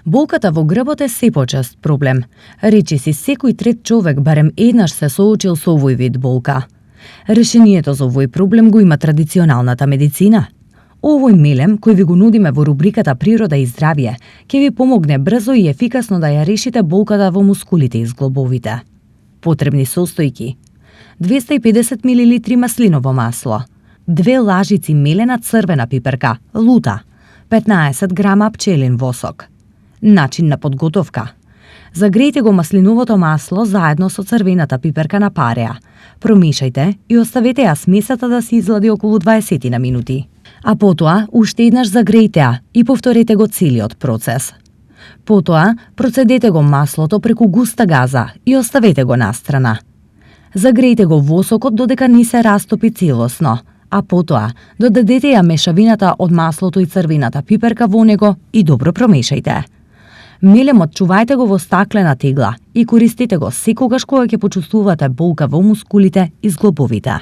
Болката во грбот е се почест проблем. Речиси секој трет човек барем еднаш се соочил со овој вид болка. Решението за овој проблем го има традиционалната медицина. Овој мелем, кој ви го нудиме во рубриката Природа и здравје, ќе ви помогне брзо и ефикасно да ја решите болката во мускулите и зглобовите. Потребни состојки: 250 мл маслиново масло, 2 лажици мелена црвена пиперка, лута, 15 грама пчелин восок. Начин на подготовка: загрејте го маслиновото масло заедно со црвената пиперка на пареа. Промешајте и оставете ја смесата да се излади околу 20 на минути. А потоа уште еднаш загрејте ја и повторете го целиот процес. Потоа процедете го маслото преку густа газа и оставете го настрана. Загрејте го восокот додека не се растопи целосно, а потоа додадете ја мешавината од маслото и црвената пиперка во него и добро промешајте. Мелемот чувајте го во стаклена тегла и користете го секогаш кога ќе почувствувате болка во мускулите и зглобовите.